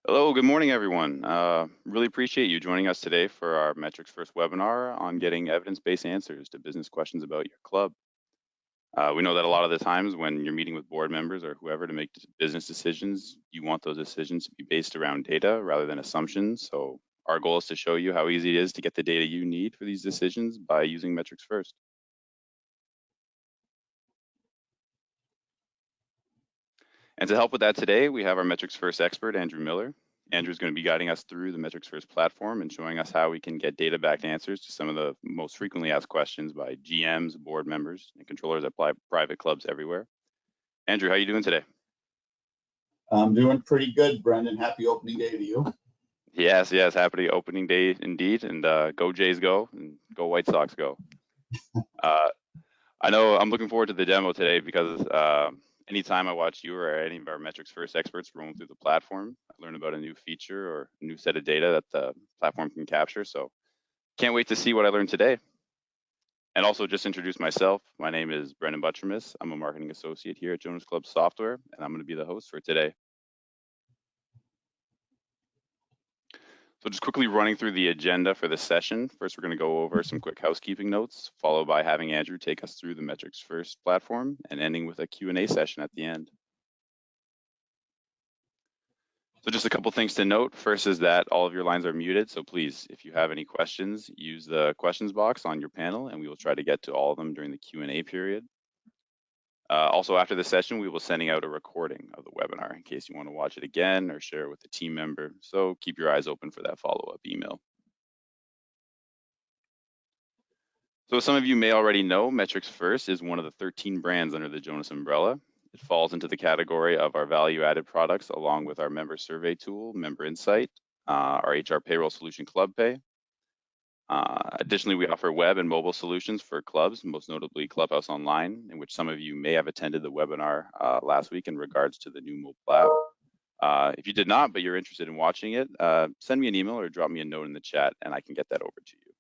Hello, good morning, everyone. Really appreciate you joining us today for our MetricsFirst webinar on getting evidence-based answers to business questions about your club. We know that a lot of the times when you're meeting with board members or whoever to make business decisions, you want those decisions to be based around data rather than assumptions. So our goal is to show you how easy it is to get the data you need for these decisions by using MetricsFirst. And to help with that today, we have our MetricsFirst expert, Andrew Miller. Andrew's going to be guiding us through the MetricsFirst platform and showing us how we can get data-backed answers to some of the most frequently asked questions by GMs, board members, and controllers at private clubs everywhere. Andrew, how are you doing today? I'm doing pretty good, Brendan. Happy opening day to you. Yes, happy opening day indeed, and go Jays go, and go White Sox go. I know I'm looking forward to the demo today because anytime I watch you or any of our MetricsFirst experts roam through the platform, I learn about a new feature or a new set of data that the platform can capture. So can't wait to see what I learned today. And also just introduce myself. My name is Brendan Butchermus. I'm a marketing associate here at Jonas Club Software, and I'm going to be the host for today. So just quickly running through the agenda for this session. First, we're going to go over some quick housekeeping notes, followed by having Andrew take us through the MetricsFirst platform and ending with a Q&A session at the end. So just a couple things to note. First is that all of your lines are muted. So please, if you have any questions, use the questions box on your panel and we will try to get to all of them during the Q&A period. Also, after the session, we will be sending out a recording of the webinar in case you want to watch it again or share it with a team member. So keep your eyes open for that follow-up email. So some of you may already know, MetricsFirst is one of the 13 brands under the Jonas umbrella. It falls into the category of our value-added products along with our member survey tool, Member Insight, our HR payroll solution, ClubPay. Additionally, we offer web and mobile solutions for clubs, most notably Clubhouse Online, in which some of you may have attended the webinar last week in regards to the new mobile app. If you did not, but you're interested in watching it, send me an email or drop me a note in the chat and I can get that over to you.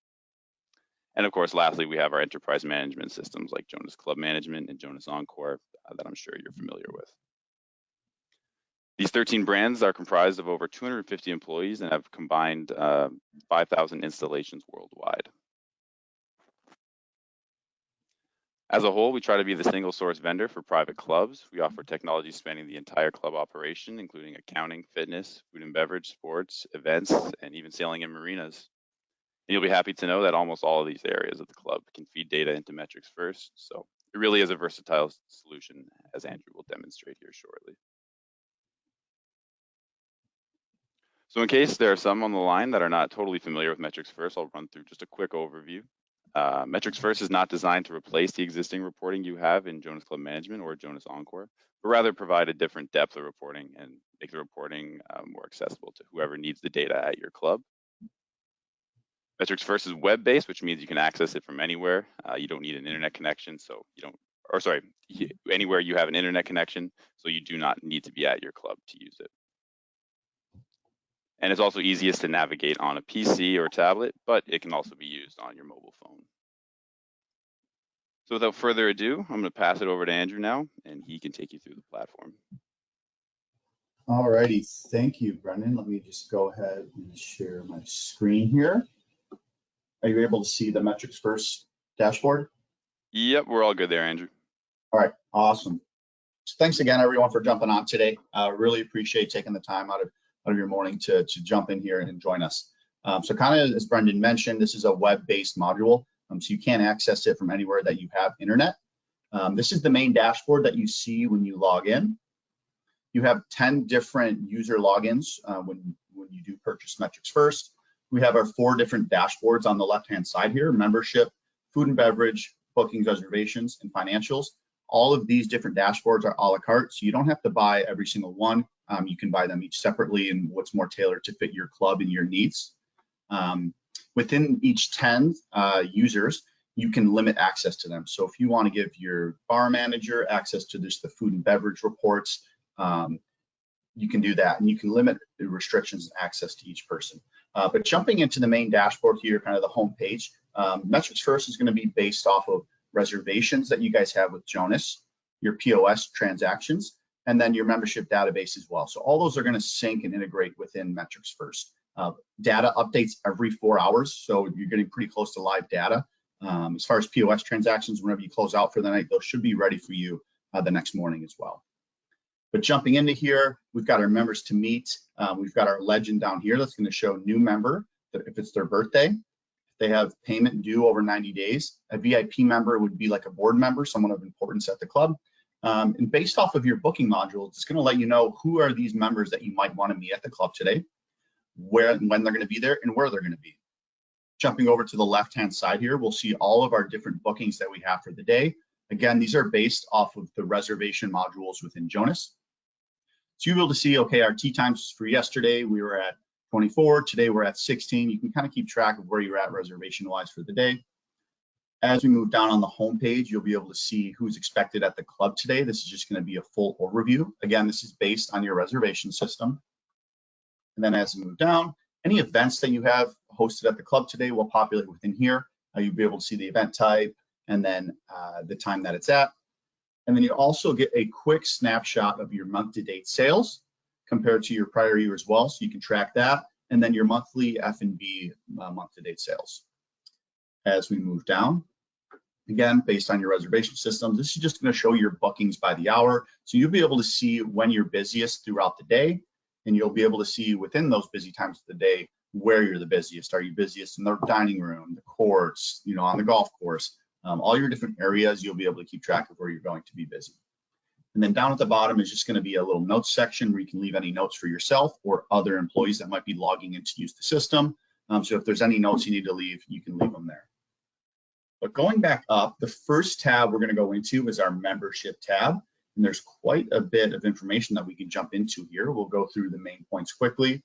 And of course, lastly, we have our enterprise management systems like Jonas Club Management and Jonas Encore that I'm sure you're familiar with. These 13 brands are comprised of over 250 employees and have combined 5,000 installations worldwide. As a whole, we try to be the single source vendor for private clubs. We offer technology spanning the entire club operation, including accounting, fitness, food and beverage, sports, events, and even sailing in marinas. And you'll be happy to know that almost all of these areas of the club can feed data into MetricsFirst. So it really is a versatile solution, as Andrew will demonstrate here shortly. So in case there are some on the line that are not totally familiar with MetricsFirst, I'll run through just a quick overview. MetricsFirst is not designed to replace the existing reporting you have in Jonas Club Management or Jonas Encore, but rather provide a different depth of reporting and make the reporting more accessible to whoever needs the data at your club. MetricsFirst is web-based, which means you can access it from anywhere. You don't need an internet connection, so you don't, or sorry, anywhere you have an internet connection, so you do not need to be at your club to use it. And it's also easiest to navigate on a PC or tablet, but it can also be used on your mobile phone. So without further ado, I'm going to pass it over to Andrew now, and he can take you through the platform. All righty, thank you, Brendan. Let me just go ahead and share my screen here. Are you able to see the MetricsFirst dashboard? Yep, we're all good there, Andrew. All right, awesome. So thanks again, everyone, for jumping on today. Really appreciate taking the time out of your morning to jump in here and join us. So kind of as Brendan mentioned, this is a web-based module, so you can access it from anywhere that you have internet. This is the main dashboard that you see when you log in. You have 10 different user logins when you do purchase MetricsFirst. We have our 4 different dashboards on the left-hand side here: membership, food and beverage, bookings, reservations, and financials. All of these different dashboards are a la carte, so you don't have to buy every single one. You can buy them each separately and what's more tailored to fit your club and your needs. Within each 10 users, you can limit access to them. So if you want to give your bar manager access to just the food and beverage reports, you can do that, and you can limit the restrictions and access to each person. But jumping into the main dashboard here, kind of the home page, MetricsFirst is going to be based off of reservations that you guys have with Jonas, your POS transactions, and then your membership database as well. So all those are going to sync and integrate within MetricsFirst. Data updates every 4 hours, so you're getting pretty close to live data. As far as POS transactions, whenever you close out for the night, those should be ready for you the next morning as well. But jumping into here, we've got our members to meet. We've got our legend down here that's going to show new member, that if it's their birthday, if they have payment due over 90 days. A VIP member would be like a board member, someone of importance at the club. And based off of your booking module, it's going to let you know who are these members that you might want to meet at the club today, where and when they're going to be there, and where they're going to be. Jumping over to the left-hand side here, we'll see all of our different bookings that we have for the day. Again, these are based off of the reservation modules within Jonas. So you'll be able to see, okay, our tea times for yesterday, we were at 24. Today, we're at 16. You can kind of keep track of where you're at reservation-wise for the day. As we move down on the home page, you'll be able to see who's expected at the club today. This is just going to be a full overview. Again, this is based on your reservation system. And then as we move down, any events that you have hosted at the club today will populate within here. You'll be able to see the event type and then the time that it's at. And then you also get a quick snapshot of your month-to-date sales compared to your prior year as well, so you can track that. And then your monthly F&B month-to-date sales. As we move down, again, based on your reservation system, this is just going to show your bookings by the hour. So you'll be able to see when you're busiest throughout the day, and you'll be able to see within those busy times of the day where you're the busiest. Are you busiest in the dining room, the courts, on the golf course? All your different areas, you'll be able to keep track of where you're going to be busy. And then down at the bottom is just going to be a little notes section where you can leave any notes for yourself or other employees that might be logging in to use the system. So if there's any notes you need to leave, you can leave them there. But going back up, the first tab we're going to go into is our membership tab. And there's quite a bit of information that we can jump into here. We'll go through the main points quickly.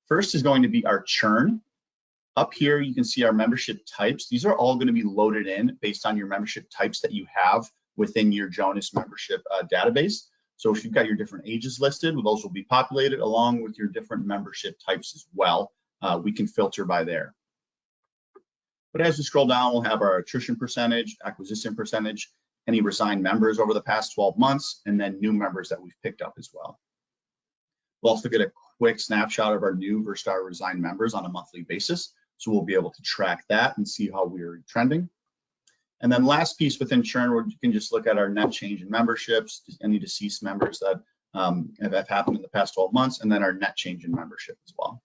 First is going to be our churn. Up here, you can see our membership types. These are all going to be loaded in based on your membership types that you have within your Jonas membership database. So if you've got your different ages listed, those will be populated along with your different membership types as well. We can filter by there. But as we scroll down, we'll have our attrition percentage, acquisition percentage, any resigned members over the past 12 months, and then new members that we've picked up as well. We'll also get a quick snapshot of our new versus our resigned members on a monthly basis. So we'll be able to track that and see how we're trending. And then last piece within churn, where you can just look at our net change in memberships, any deceased members that have happened in the past 12 months, and then our net change in membership as well.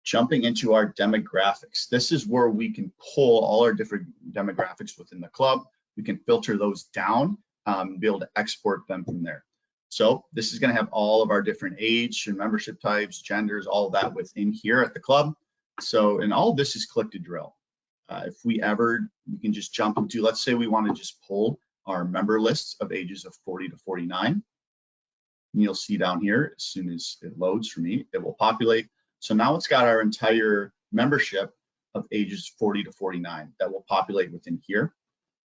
Jumping into our demographics. This is where we can pull all our different demographics within the club. We can filter those down, be able to export them from there. So this is going to have all of our different age and membership types, genders, all of that within here at the club. So, and all of this is click to drill. If we can just jump into, let's say we want to just pull our member lists of ages of 40 to 49. And you'll see down here, as soon as it loads for me, it will populate. So now it's got our entire membership of ages 40 to 49 that will populate within here.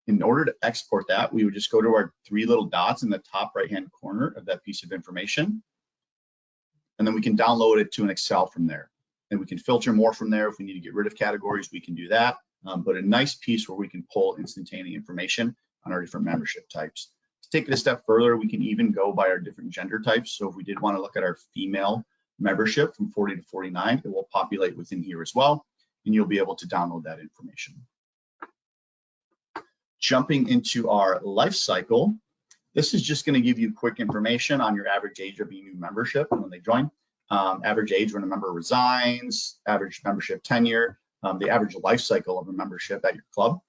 In order to export that, we would just go to our 3 little dots in the top right-hand corner of that piece of information. And then we can download it to an Excel from there. And we can filter more from there. If we need to get rid of categories, we can do that. But a nice piece where we can pull instantaneous information on our different membership types. To take it a step further, we can even go by our different gender types. So if we did want to look at our female membership from 40 to 49, it will populate within here as well. And you'll be able to download that information. Jumping into our life cycle, this is just going to give you quick information on your average age of your new membership when they join, average age when a member resigns, average membership tenure, the average life cycle of a membership at your club,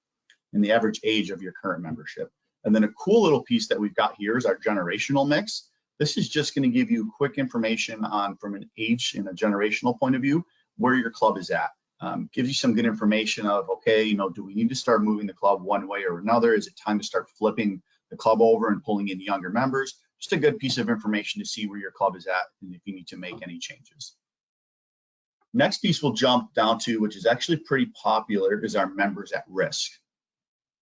and the average age of your current membership. And then a cool little piece that we've got here is our generational mix. This is just going to give you quick information on, from an age and a generational point of view, where your club is at. Gives you some good information of, okay, do we need to start moving the club one way or another? Is it time to start flipping the club over and pulling in younger members? Just a good piece of information to see where your club is at and if you need to make any changes. Next piece we'll jump down to, which is actually pretty popular, is our members at risk.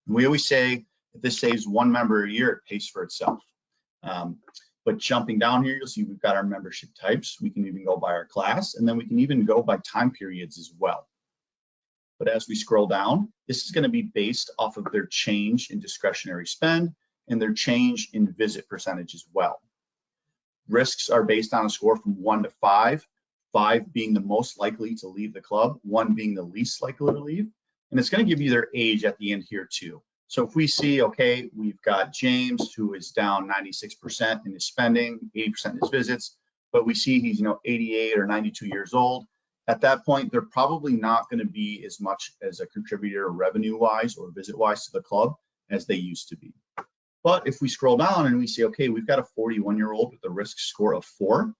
And we always say, if this saves 1 member a year, it pays for itself. But jumping down here, you'll see we've got our membership types. We can even go by our class, and then we can even go by time periods as well. But as we scroll down, this is going to be based off of their change in discretionary spend and their change in visit percentage as well. Risks are based on a score from 1 to 5, 5 being the most likely to leave the club, 1 being the least likely to leave. And it's going to give you their age at the end here too. So if we see, okay, we've got James who is down 96% in his spending, 80% in his visits, but we see he's 88 or 92 years old. At that point, they're probably not going to be as much as a contributor revenue-wise or visit-wise to the club as they used to be. But if we scroll down and we say, okay, we've got a 41-year-old with a risk score of 4,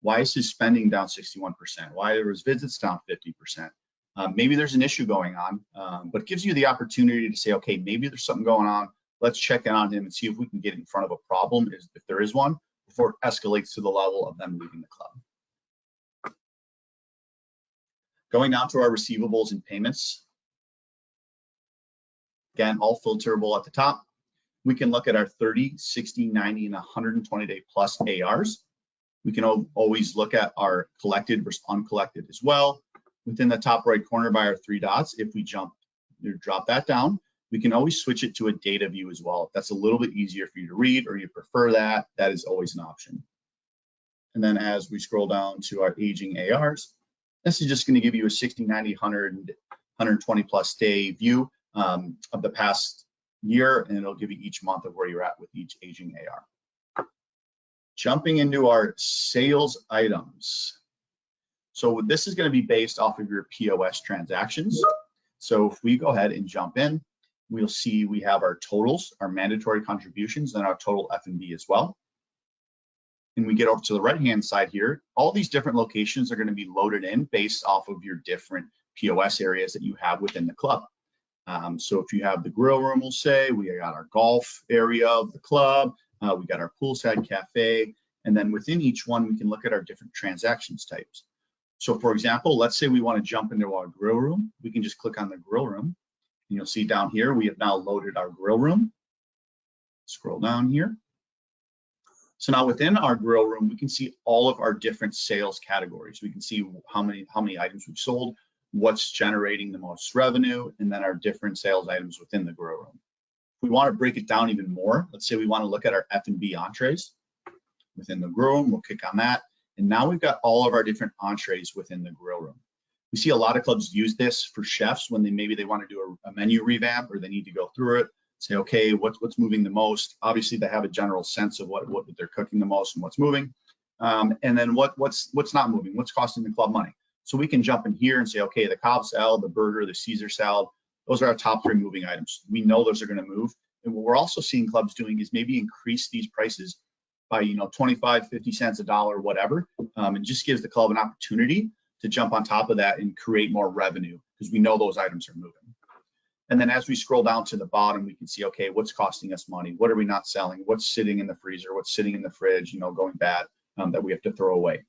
why is his spending down 61%? Why are his visits down 50%? Maybe there's an issue going on, but it gives you the opportunity to say, okay, maybe there's something going on. Let's check in on him and see if we can get in front of a problem, if there is one, before it escalates to the level of them leaving the club. Going down to our receivables and payments. Again, all filterable at the top. We can look at our 30, 60, 90, and 120-day plus ARs. We can always look at our collected versus uncollected as well. Within the top right corner by our 3 dots, if we drop that down, we can always switch it to a data view as well. If that's a little bit easier for you to read or you prefer that, that is always an option. And then as we scroll down to our aging ARs, this is just going to give you a 60, 90, 100, 120 plus day view of the past year, and it'll give you each month of where you're at with each aging AR. Jumping into our sales items. So this is going to be based off of your POS transactions. So if we go ahead and jump in, we'll see we have our totals, our mandatory contributions, and our total F&B as well. And we get over to the right-hand side here, all these different locations are going to be loaded in based off of your different POS areas that you have within the club. So if you have the Grille Room, we'll say, we got our golf area of the club, we got our poolside cafe, and then within each one, we can look at our different transactions types. So for example, let's say we want to jump into our Grille Room. We can just click on the Grille Room, and you'll see down here, we have now loaded our Grille Room. Scroll down here. So now within our Grille Room, we can see all of our different sales categories. We can see how many items we've sold, what's generating the most revenue, and then our different sales items within the Grille Room. If we want to break it down even more, let's say we want to look at our F&B entrees within the Grille Room, we'll click on that. And now we've got all of our different entrees within the Grille Room. We see a lot of clubs use this for chefs when maybe they want to do a menu revamp or they need to go through it, say, okay, what's moving the most? Obviously, they have a general sense of what they're cooking the most and what's moving. And then what's not moving, what's costing the club money. So we can jump in here and say, okay, the Cobb salad, the burger, the Caesar salad, those are our top 3 moving items. We know those are going to move. And what we're also seeing clubs doing is maybe increase these prices by 25, 50 cents, $1, whatever. It just gives the club an opportunity to jump on top of that and create more revenue because we know those items are moving. And then as we scroll down to the bottom, we can see, okay, what's costing us money? What are we not selling? What's sitting in the freezer? What's sitting in the fridge, going bad that we have to throw away?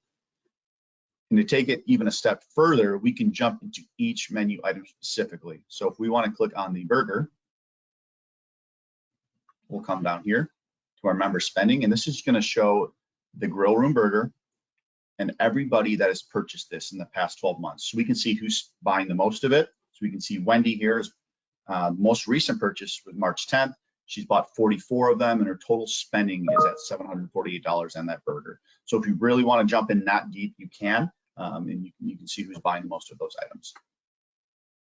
And to take it even a step further, we can jump into each menu item specifically. So if we want to click on the burger, we'll come down here to our member spending, and this is going to show the Grille Room burger and everybody that has purchased this in the past 12 months. So we can see who's buying the most of it. So we can see Wendy here is most recent purchase was March 10th. She's bought 44 of them, and her total spending is at $748 on that burger. So if you really want to jump in that deep, you can, and you can see who's buying most of those items.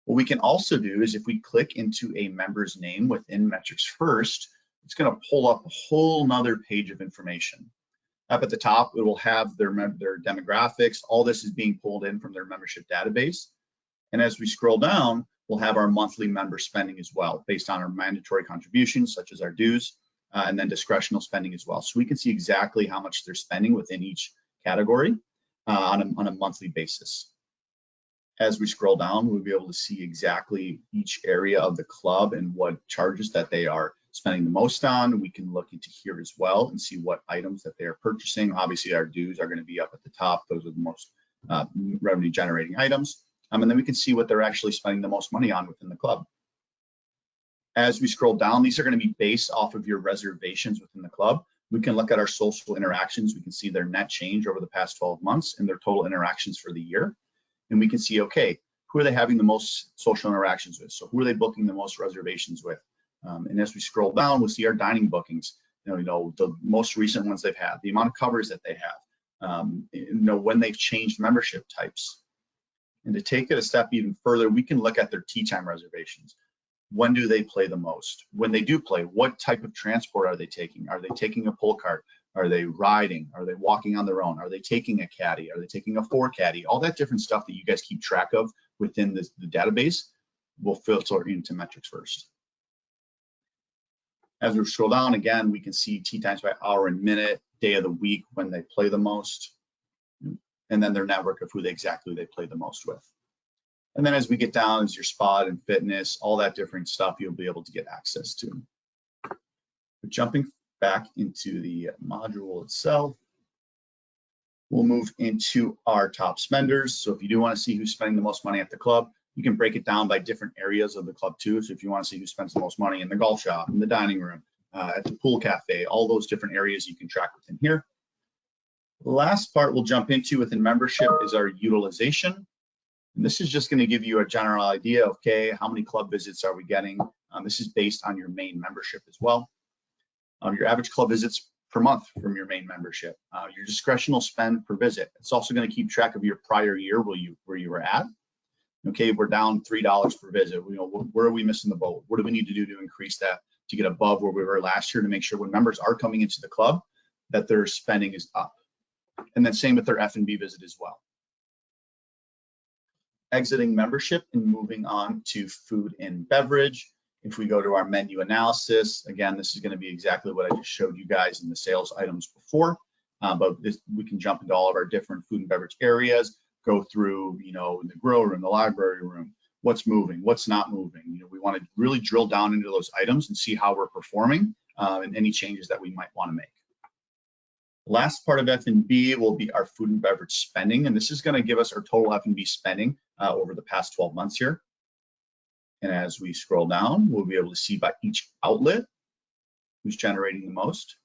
What we can also do is if we click into a member's name within MetricsFirst, it's going to pull up a whole nother page of information. Up at the top, it will have their demographics. All this is being pulled in from their membership database. And as we scroll down, we'll have our monthly member spending as well, based on our mandatory contributions, such as our dues, and then discretional spending as well. So we can see exactly how much they're spending within each category on a monthly basis. As we scroll down, we'll be able to see exactly each area of the club and what charges that they are spending the most on. We can look into here as well and see what items that they are purchasing. Obviously, our dues are going to be up at the top. Those are the most revenue generating items. And then we can see what they're actually spending the most money on within the club. As we scroll down, these are going to be based off of your reservations within the club. We can look at our social interactions. We can see their net change over the past 12 months and their total interactions for the year. And we can see, okay, who are they having the most social interactions with? So who are they booking the most reservations with? And as we scroll down, we'll see our dining bookings, the most recent ones they've had, the amount of covers that they have, when they've changed membership types. And to take it a step even further, we can look at their tee time reservations. When do they play the most? When they do play, what type of transport are they taking? Are they taking a pull cart? Are they riding? Are they walking on their own? Are they taking a caddy? Are they taking a 4 caddy? All that different stuff that you guys keep track of within the database will filter into MetricsFirst. As we scroll down again, we can see tee times by hour and minute, day of the week when they play the most, and then their network of who they play the most with. And then as we get down is your spot and fitness, all that different stuff you'll be able to get access to. But jumping back into the module itself, we'll move into our top spenders. So if you do want to see who's spending the most money at the club, you can break it down by different areas of the club too. So if you want to see who spends the most money in the golf shop, in the dining room, at the pool cafe, all those different areas you can track within here. The last part we'll jump into within membership is our utilization. And this is just going to give you a general idea of, okay, how many club visits are we getting? This is based on your main membership as well. Your average club visits per month from your main membership. Your discretional spend per visit. It's also going to keep track of your prior year where you were at. Okay, we're down $3 per visit. Where are we missing the boat? What do we need to do to increase that to get above where we were last year to make sure when members are coming into the club that their spending is up? And then same with their F&B visit as well. Exiting membership and moving on to food and beverage. If we go to our menu analysis, again, this is going to be exactly what I just showed you guys in the sales items before, but we can jump into all of our different food and beverage areas, go through, in the grill room, the library room, what's moving, what's not moving. We want to really drill down into those items and see how we're performing and any changes that we might want to make. Last part of F&B will be our food and beverage spending, and this is going to give us our total F&B spending over the past 12 months here. And as we scroll down, we'll be able to see by each outlet who's generating the most.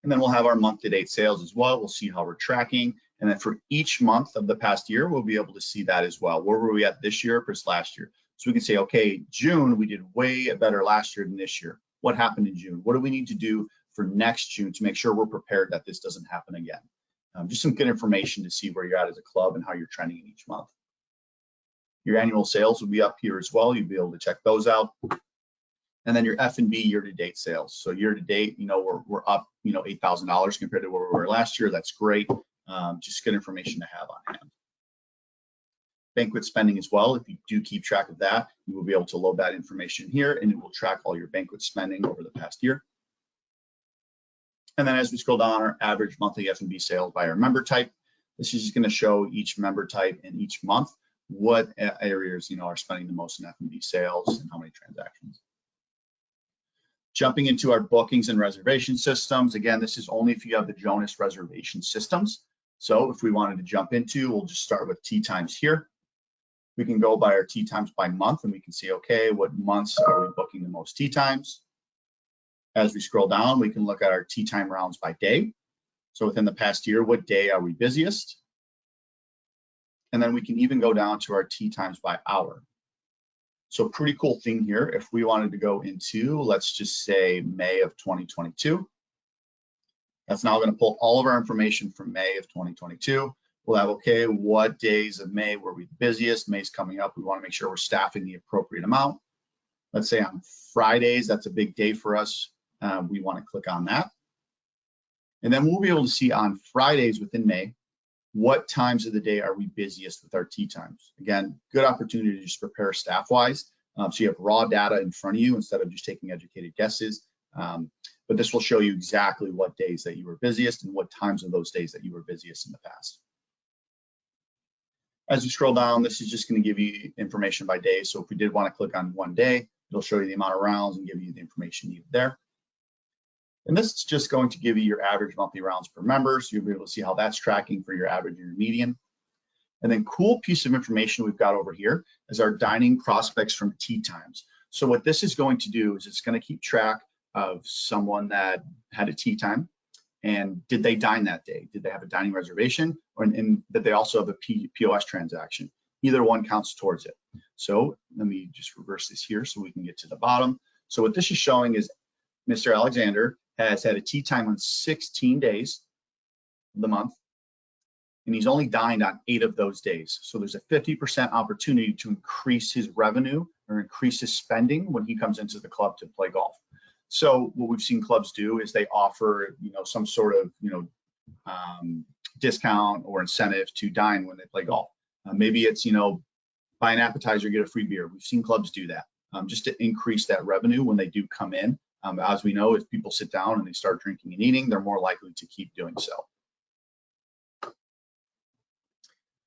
And then we'll have our month-to-date sales as well. We'll see how we're tracking. And then for each month of the past year, we'll be able to see that as well. Where were we at this year versus last year? So we can say, okay, June, we did way better last year than this year. What happened in June? What do we need to do for next June to make sure we're prepared that this doesn't happen again? Just some good information to see where you're at as a club and how you're trending in each month. Your annual sales will be up here as well. You'll be able to check those out. And then your F&B year-to-date sales. So year-to-date, we're up, $8,000 compared to where we were last year. That's great. Just good information to have on hand. Banquet spending as well. If you do keep track of that, you will be able to load that information here, and it will track all your banquet spending over the past year. And then as we scroll down, our average monthly F&B sales by our member type. This is just going to show each member type in each month what areas are spending the most in F&B sales and how many transactions. Jumping into our bookings and reservation systems. Again, this is only if you have the Jonas reservation systems. So if we wanted to jump into, we'll just start with tee times here. We can go by our tee times by month, and we can see, okay, what months are we booking the most tee times? As we scroll down, we can look at our tee time rounds by day. So within the past year, what day are we busiest? And then we can even go down to our tee times by hour. So pretty cool thing here. If we wanted to go into, let's just say May of 2022, that's now going to pull all of our information from May of 2022. We'll have, okay, what days of May were we the busiest? May's coming up. We want to make sure we're staffing the appropriate amount. Let's say on Fridays, that's a big day for us. We want to click on that. And then we'll be able to see on Fridays within May, what times of the day are we busiest with our tee times? Again, good opportunity to just prepare staff-wise. So you have raw data in front of you instead of just taking educated guesses. But this will show you exactly what days that you were busiest and what times of those days that you were busiest in the past. As you scroll down, this is just going to give you information by day. So if we did want to click on one day, it'll show you the amount of rounds and give you the information needed there. And this is just going to give you your average monthly rounds per member. So you'll be able to see how that's tracking for your average and your median. And then cool piece of information we've got over here is our dining prospects from tee times. So what this is going to do is it's going to keep track of someone that had a tee time and did they dine that day? Did they have a dining reservation and did they also have a POS transaction? Either one counts towards it. So let me just reverse this here so we can get to the bottom. So what this is showing is Mr. Alexander has had a tee time on 16 days of the month, and he's only dined on 8 of those days. So there's a 50% opportunity to increase his revenue or increase his spending when he comes into the club to play golf. So what we've seen clubs do is they offer, some sort of, discount or incentive to dine when they play golf. Maybe it's, buy an appetizer, get a free beer. We've seen clubs do that just to increase that revenue when they do come in. As we know, if people sit down and they start drinking and eating, they're more likely to keep doing so.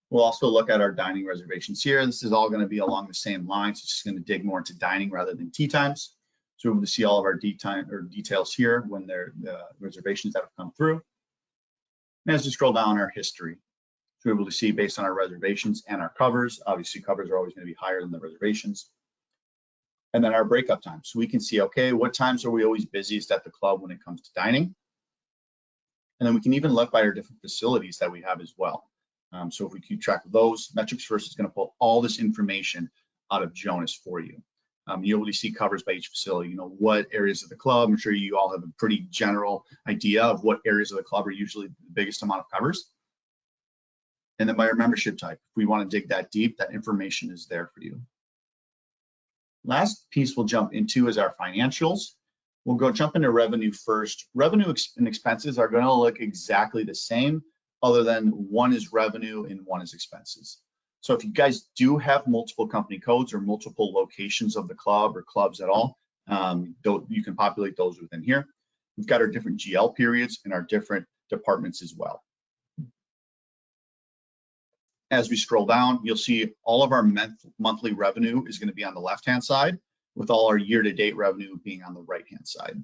We'll also look at our dining reservations here. This is all going to be along the same lines. It's just going to dig more into dining rather than tee times. So we're able to see all of our details here when they're the reservations that have come through. And as we scroll down our history, so we're able to see based on our reservations and our covers. Obviously, covers are always going to be higher than the reservations. And then our breakup time. So we can see, okay, what times are we always busiest at the club when it comes to dining? And then we can even look by our different facilities that we have as well. So if we keep track of those, MetricsFirst is going to pull all this information out of Jonas for you. You'll really see covers by each facility, what areas of the club. I'm sure you all have a pretty general idea of what areas of the club are usually the biggest amount of covers. And then by our membership type, if we want to dig that deep, that information is there for you. Last piece we'll jump into is our financials. We'll jump into revenue first. Revenue and expenses are going to look exactly the same, other than one is revenue and one is expenses. So if you guys do have multiple company codes or multiple locations of the club or clubs at all, you can populate those within here. We've got our different GL periods and our different departments as well. As we scroll down, you'll see all of our monthly revenue is going to be on the left-hand side, with all our year-to-date revenue being on the right-hand side.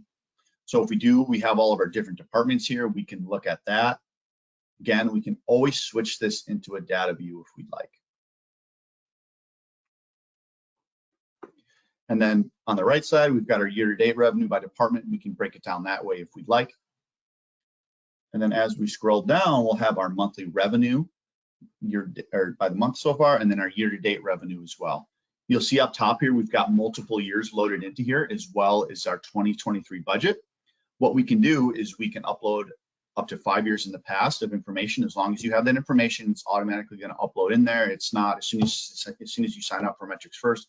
So if we have all of our different departments here, we can look at that. Again, we can always switch this into a data view if we'd like. And then on the right side, we've got our year-to-date revenue by department. We can break it down that way if we'd like. And then as we scroll down, we'll have our monthly revenue by the month so far, and then our year-to-date revenue as well. You'll see up top here, we've got multiple years loaded into here, as well as our 2023 budget. What we can do is we can upload up to 5 years in the past of information. As long as you have that information, it's automatically going to upload in there. It's not as soon as you sign up for MetricsFirst,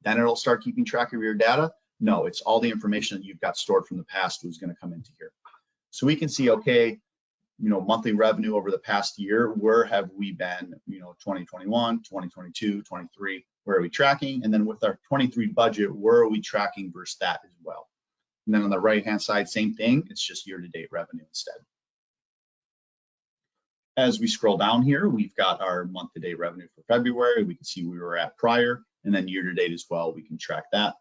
then it'll start keeping track of your data. No, it's all the information that you've got stored from the past is going to come into here. So we can see, okay, monthly revenue over the past year, where have we been, 2021, 2022, 23, where are we tracking? And then with our 23 budget, where are we tracking versus that as well? And then on the right-hand side, same thing, it's just year-to-date revenue instead. As we scroll down here, we've got our month-to-date revenue for February. We can see we were at prior, and then year-to-date as well, we can track that.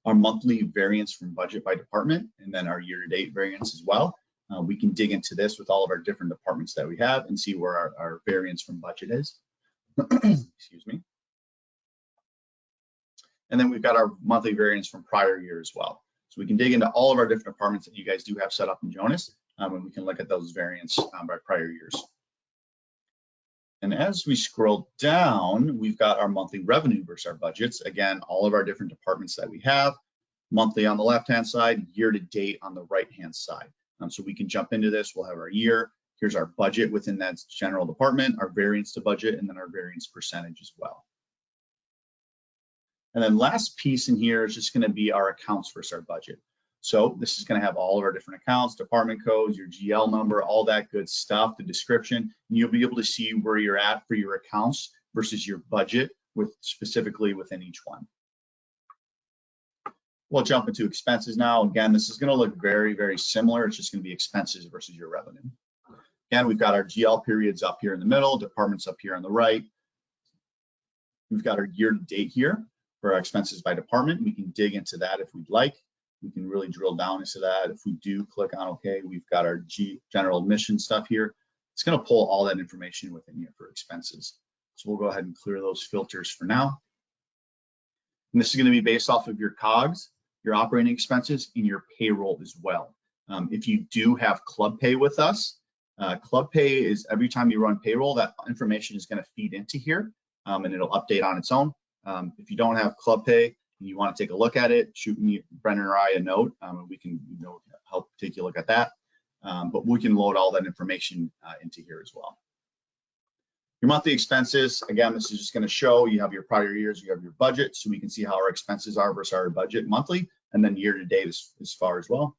Our monthly variance from budget by department, and then our year-to-date variance as well. We can dig into this with all of our different departments that we have and see where our variance from budget is. Excuse me. And then we've got our monthly variance from prior year as well. So we can dig into all of our different departments that you guys do have set up in Jonas, and we can look at those variants by prior years. And as we scroll down, we've got our monthly revenue versus our budgets. Again, all of our different departments that we have, monthly on the left-hand side, year-to-date on the right-hand side. So we can jump into this. We'll have our year. Here's our budget within that general department, our variance to budget, and then our variance percentage as well. And then last piece in here is just going to be our accounts versus our budget. So this is going to have all of our different accounts, department codes, your GL number, all that good stuff, the description, and you'll be able to see where you're at for your accounts versus your budget specifically within each one. We'll jump into expenses now. Again, this is going to look very, very similar. It's just going to be expenses versus your revenue. Again, we've got our GL periods up here in the middle, departments up here on the right. We've got our year-to-date here for our expenses by department. We can dig into that if we'd like. We can really drill down into that. If we do click on OK, we've got our general admission stuff here. It's going to pull all that information within here for expenses. So we'll go ahead and clear those filters for now. And this is going to be based off of your COGS, your operating expenses, and your payroll as well. If you do have Club Pay with us, Club Pay is every time you run payroll, that information is going to feed into here and it'll update on its own. If you don't have Club Pay and you want to take a look at it, shoot me, Brendan or I, a note, and we can help take a look at that. But we can load all that information into here as well. Your monthly expenses, again, this is just going to show you have your prior years, you have your budget, so we can see how our expenses are versus our budget monthly, and then year to date as far as well.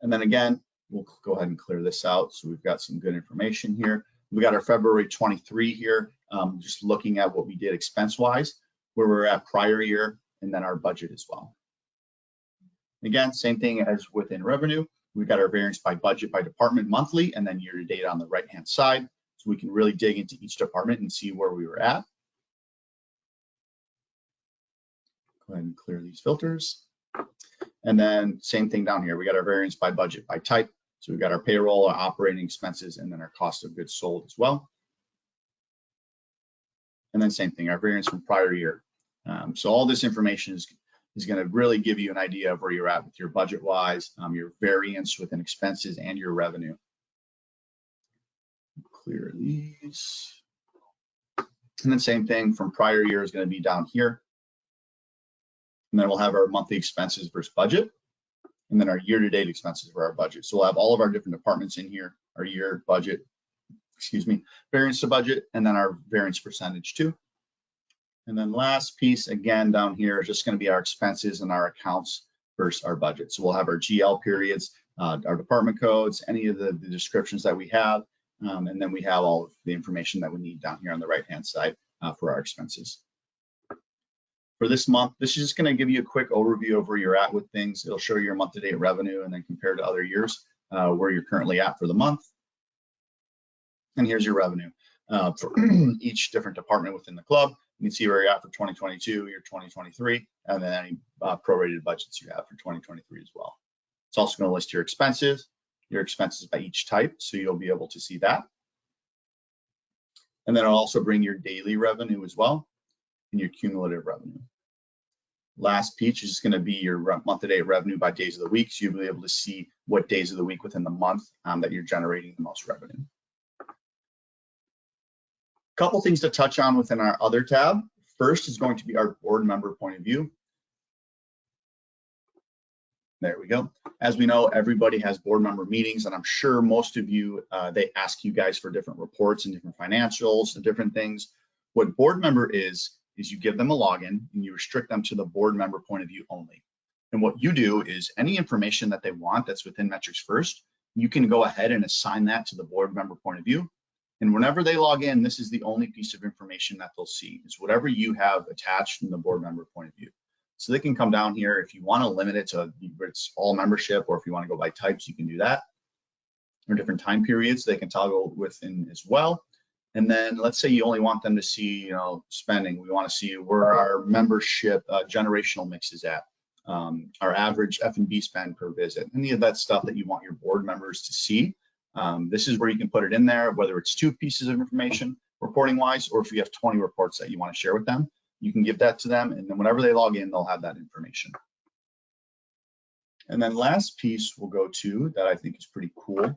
And then again, we'll go ahead and clear this out. So we've got some good information here. We got our February 23 here, just looking at what we did expense-wise, where we're at prior year, and then our budget as well. Again, same thing as within revenue. We've got our variance by budget by department monthly, and then year to date on the right-hand side. So we can really dig into each department and see where we were at. Go ahead and clear these filters. And then same thing down here. We got our variance by budget by type. So we've got our payroll, our operating expenses, and then our cost of goods sold as well. And then same thing, our variance from prior year. So all this information is going to really give you an idea of where you're at with your budget wise, your variance within expenses and your revenue. Clear these. And then same thing from prior year is going to be down here. And then we'll have our monthly expenses versus budget, and then our year-to-date expenses for our budget. So we'll have all of our different departments in here, our year budget, variance to budget, and then our variance percentage too. And then last piece, again, down here is just going to be our expenses and our accounts versus our budget. So we'll have our GL periods, our department codes, any of the descriptions that we have, and then we have all of the information that we need down here on the right-hand side for our expenses. For this month, this is just going to give you a quick overview of where you're at with things. It'll show you your month-to-date revenue and then compared to other years, where you're currently at for the month. And here's your revenue for each different department within the club. You can see where you're at for 2022, your 2023, and then any prorated budgets you have for 2023 as well. It's also going to list your expenses by each type, so you'll be able to see that. And then it'll also bring your daily revenue as well and your cumulative revenue. Last piece is just going to be your month-to-date revenue by days of the week, so you'll be able to see what days of the week within the month that you're generating the most revenue. Couple things to touch on within our other tab. First is going to be our board member point of view. There we go. As we know, everybody has board member meetings, and I'm sure most of you, they ask you guys for different reports and different financials and different things. What board member is you give them a login and you restrict them to the board member point of view only. And what you do is any information that they want that's within MetricsFirst, you can go ahead and assign that to the board member point of view. And whenever they log in, this is the only piece of information that they'll see, is whatever you have attached in the board member point of view. So they can come down here. If you want to limit it to it's all membership, or if you want to go by types, you can do that. Or different time periods they can toggle within as well. And then let's say you only want them to see, spending. We want to see where our membership generational mix is at, our average F&B spend per visit, any of that stuff that you want your board members to see. This is where you can put it in there, whether it's 2 pieces of information reporting wise, or if you have 20 reports that you want to share with them, you can give that to them. And then whenever they log in, they'll have that information. And then last piece we'll go to that I think is pretty cool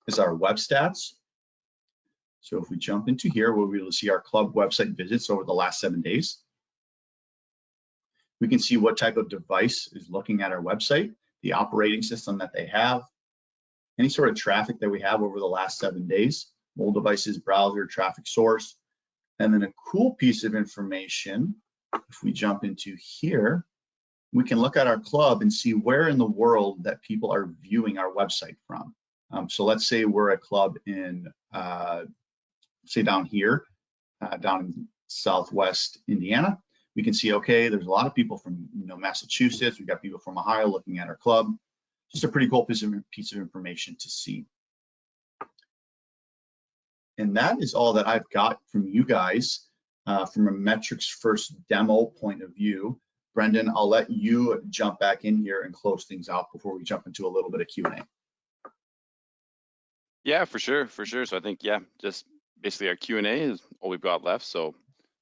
is our web stats. So if we jump into here, we'll be able to see our club website visits over the last 7 days. We can see what type of device is looking at our website, the operating system that they have, any sort of traffic that we have over the last 7 days, mobile devices, browser, traffic source. And then a cool piece of information, if we jump into here, we can look at our club and see where in the world that people are viewing our website from. So let's say we're a club in, say down here, down in Southwest Indiana. We can see, okay, there's a lot of people from Massachusetts. We've got people from Ohio looking at our club. Just a pretty cool piece of information to see. And that is all that I've got from you guys from a MetricsFirst demo point of view. Brendan, I'll let you jump back in here and close things out before we jump into a little bit of Q&A. Yeah, for sure. So I think, just basically our Q&A is all we've got left. So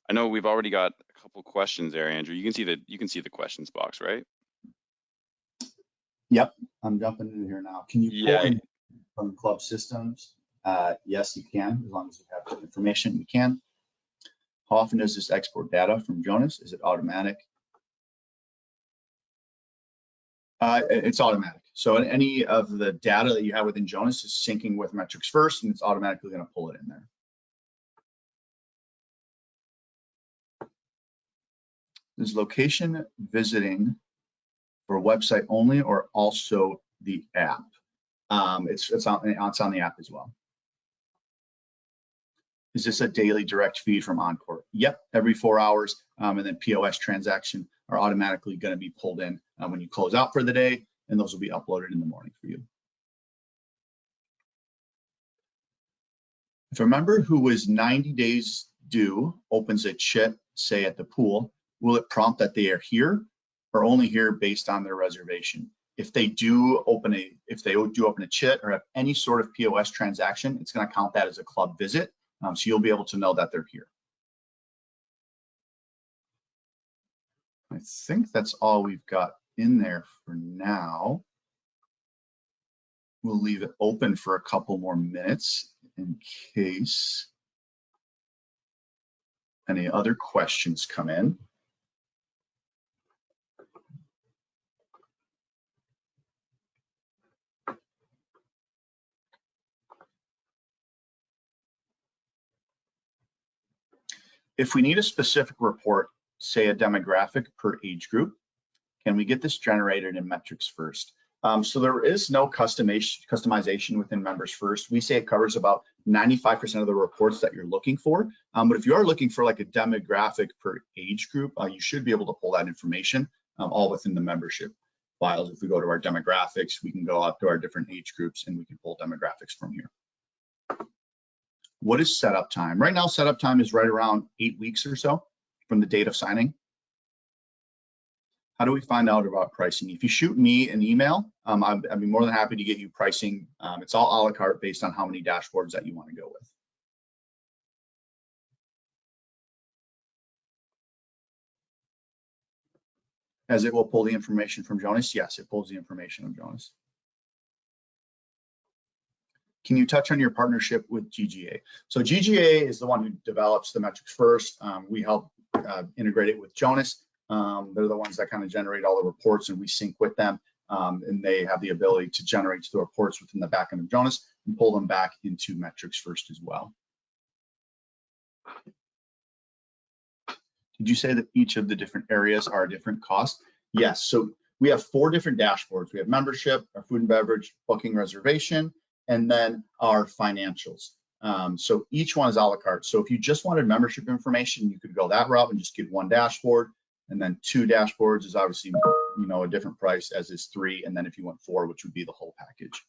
I know we've already got a couple questions there, Andrew. You can see the questions box, right? Yep, I'm jumping in here now. Can you pull in from club systems? Yes, you can, as long as you have the information, you can. How often does this export data from Jonas? Is it automatic? It's automatic. So any of the data that you have within Jonas is syncing with MetricsFirst, and it's automatically going to pull it in there. Is location visiting for website only or also the app? It's on the app as well. Is this a daily direct feed from Encore? Yep, every 4 hours, and then POS transaction are automatically going to be pulled in when you close out for the day, and those will be uploaded in the morning for you. If a member who was 90 days due opens a chit, say at the pool, will it prompt that they are here or only here based on their reservation? If they do open a chit or have any sort of POS transaction, it's going to count that as a club visit. So you'll be able to know that they're here. I think that's all we've got in there for now. We'll leave it open for a couple more minutes in case any other questions come in. If we need a specific report, say a demographic per age group, can we get this generated in MetricsFirst? So there is no customization within MembersFirst. We say it covers about 95% of the reports that you're looking for. But if you are looking for like a demographic per age group, you should be able to pull that information all within the membership files. If we go to our demographics, we can go up to our different age groups and we can pull demographics from here. What is setup time? Right now, setup time is right around 8 weeks or so from the date of signing. How do we find out about pricing? If you shoot me an email, I'd be more than happy to get you pricing. It's all a la carte based on how many dashboards that you want to go with. As it will pull the information from Jonas? Yes, it pulls the information from Jonas. Can you touch on your partnership with GGA? So GGA is the one who develops the MetricsFirst. We help integrate it with Jonas. They're the ones that kind of generate all the reports and we sync with them. And they have the ability to generate the reports within the backend of Jonas and pull them back into MetricsFirst as well. Did you say that each of the different areas are a different cost? Yes, so we have 4 different dashboards. We have membership, our food and beverage, booking, reservation, and then our financials. So each one is a la carte. So if you just wanted membership information, you could go that route and just get 1 dashboard. And then 2 dashboards is obviously, a different price, as is 3. And then if you want 4, which would be the whole package.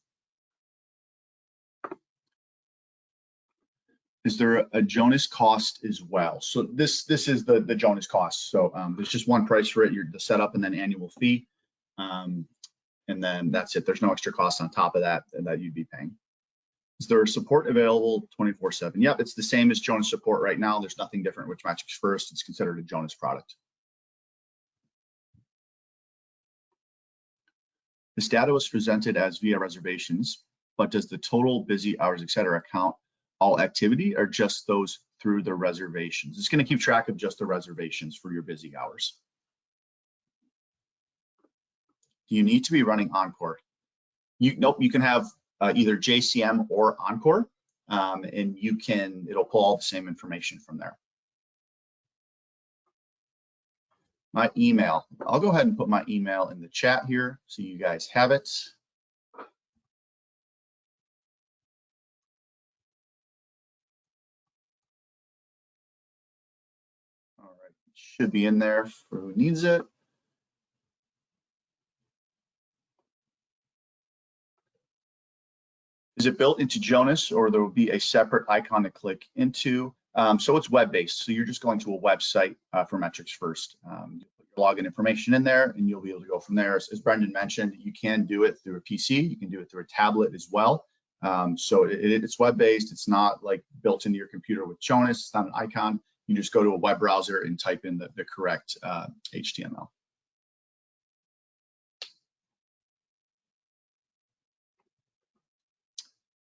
Is there a Jonas cost as well? So this is the Jonas cost. So there's just one price for it, the setup and then annual fee. And then that's it. There's no extra cost on top of that you'd be paying. Is there support available 24/7? Yep, it's the same as Jonas support right now. There's nothing different with MetricsFirst. It's considered a Jonas product. This data was presented as via reservations, but does the total busy hours, et cetera, count all activity or just those through the reservations? It's going to keep track of just the reservations for your busy hours. Do you need to be running Encore? Nope, you can have either JCM or Encore, and it'll pull all the same information from there. My email, I'll go ahead and put my email in the chat here so you guys have it. All right, it should be in there for who needs it. Is it built into Jonas or there will be a separate icon to click into? So it's web-based. So you're just going to a website for MetricsFirst. You put your login information in there and you'll be able to go from there. As Brendan mentioned, you can do it through a PC. You can do it through a tablet as well. So it's web-based. It's not like built into your computer with Jonas. It's not an icon. You just go to a web browser and type in the correct HTML.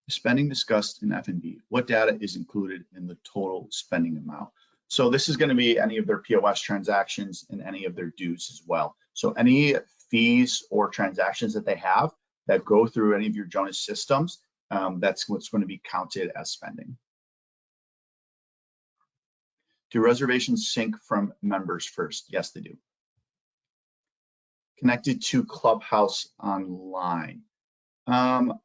Spending discussed in F&B. What data is included in the total spending amount? So this is going to be any of their POS transactions and any of their dues as well. So any fees or transactions that they have that go through any of your Jonas systems, that's what's going to be counted as spending. Do reservations sync from MetricsFirst? Yes, they do. Connected to Clubhouse online. I'm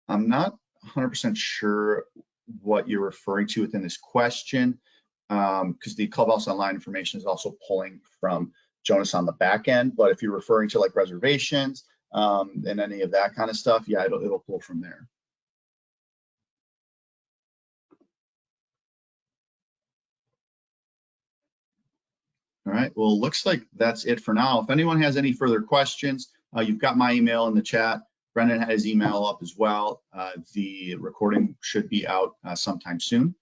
not 100% sure what you're referring to within this question, because the Clubhouse online information is also pulling from Jonas on the back end. But if you're referring to like reservations and any of that kind of stuff, yeah, it'll pull from there. All right, well, looks like that's it for now. If anyone has any further questions, you've got my email in the chat. Brendan had his email up as well. The recording should be out sometime soon,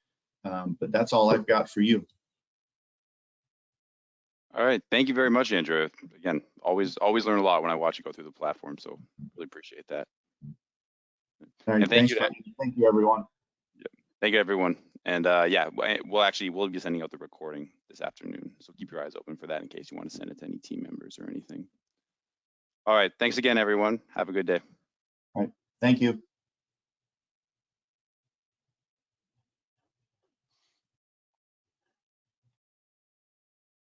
but that's all I've got for you. All right, thank you very much, Andrew. Again, always learn a lot when I watch you go through the platform, so really appreciate that. All right, and thank thank you, everyone. Thank you, everyone. And yeah, we'll be sending out the recording this afternoon. So keep your eyes open for that in case you want to send it to any team members or anything. All right. Thanks again, everyone. Have a good day. All right. Thank you.